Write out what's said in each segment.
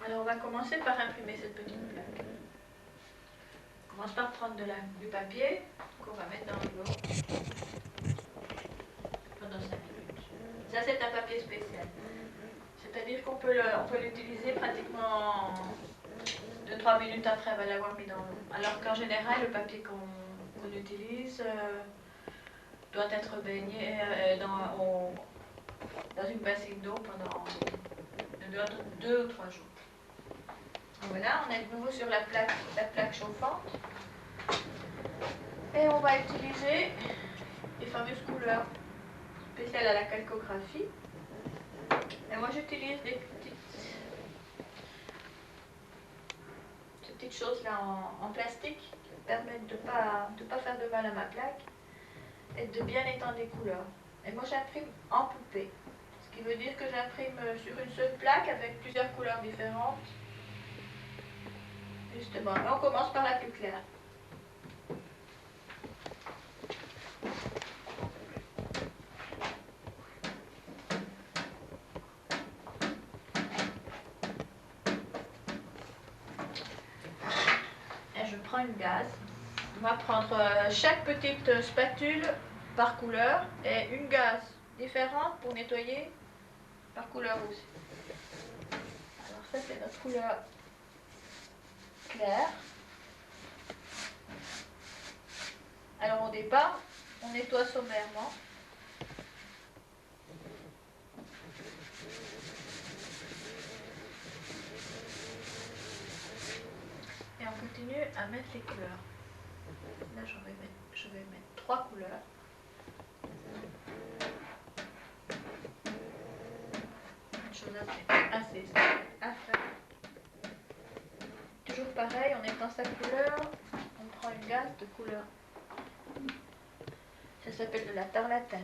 Alors on va commencer par imprimer cette petite plaque. On commence par prendre du papier qu'on va mettre dans l'eau pendant 5 minutes. Ça c'est un papier spécial. C'est-à-dire qu'on peut l'utiliser pratiquement 2-3 minutes après l'avoir mis dans l'eau. Alors qu'en général le papier qu'on utilise doit être baigné dans une bassine d'eau pendant 2 ou 3 jours. Voilà, on est de nouveau sur la plaque chauffante. Et on va utiliser les fameuses couleurs spéciales à la calcographie. Et moi j'utilise ces petites choses là en plastique qui permettent de ne pas faire de mal à ma plaque et de bien étendre les couleurs. Et moi j'imprime en poupée, ce qui veut dire que j'imprime sur une seule plaque avec plusieurs couleurs différentes. Justement, on commence par la plus claire. Et je prends une gaze. On va prendre chaque petite spatule par couleur et une gaze différente pour nettoyer par couleur aussi. Alors ça c'est notre couleur claire. Alors au départ, on nettoie sommairement. Et on continue à mettre les couleurs. Là je vais mettre 3 couleurs. Une chose assez simple à faire. Toujours pareil, on étend sa couleur, on prend une gaze de couleur. Ça s'appelle de la tarlatane.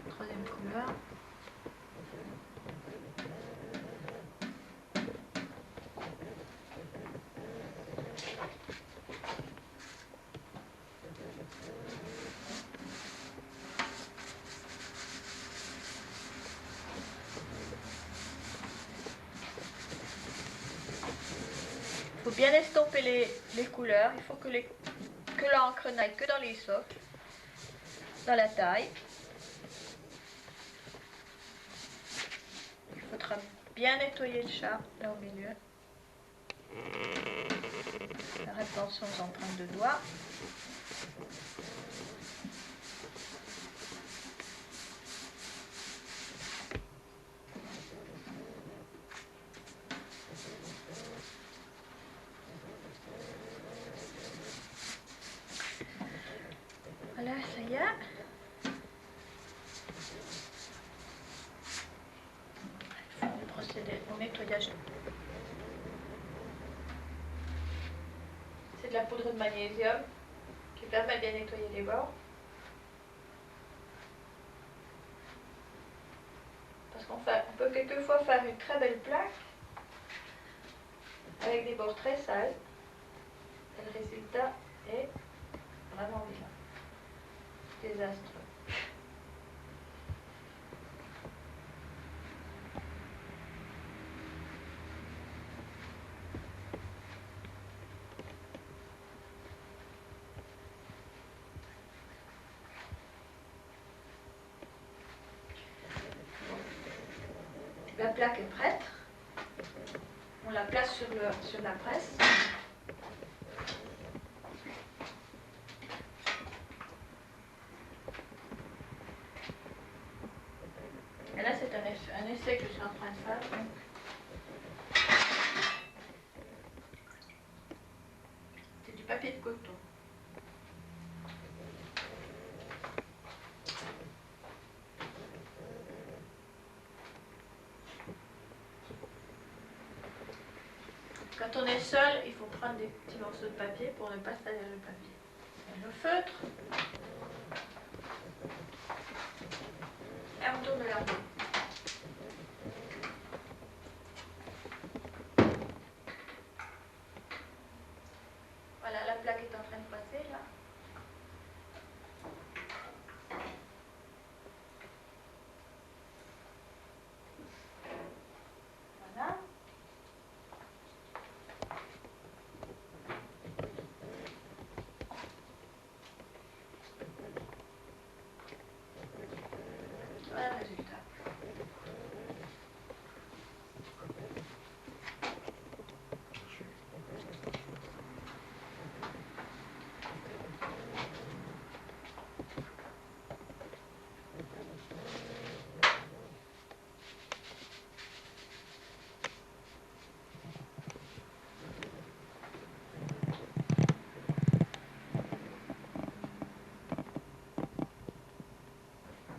Troisième couleur. Il faut bien estomper les couleurs. Il faut que l'encre n'aille que dans les socles, dans la taille. Il faudra bien nettoyer le chat là au milieu. La rétention aux empreintes de doigts. Voilà, ça y est. On va procéder au nettoyage. C'est de la poudre de magnésium qui permet de bien nettoyer les bords. Parce qu'on peut quelquefois faire une très belle plaque avec des bords très sales. Et le résultat est vraiment bien. Désastreux. La plaque est prête. On la place sur la presse. Et là, c'est un essai que je suis en train de faire. C'est du papier de coton. Quand on est seul, il faut prendre des petits morceaux de papier pour ne pas salir le papier. Et le feutre.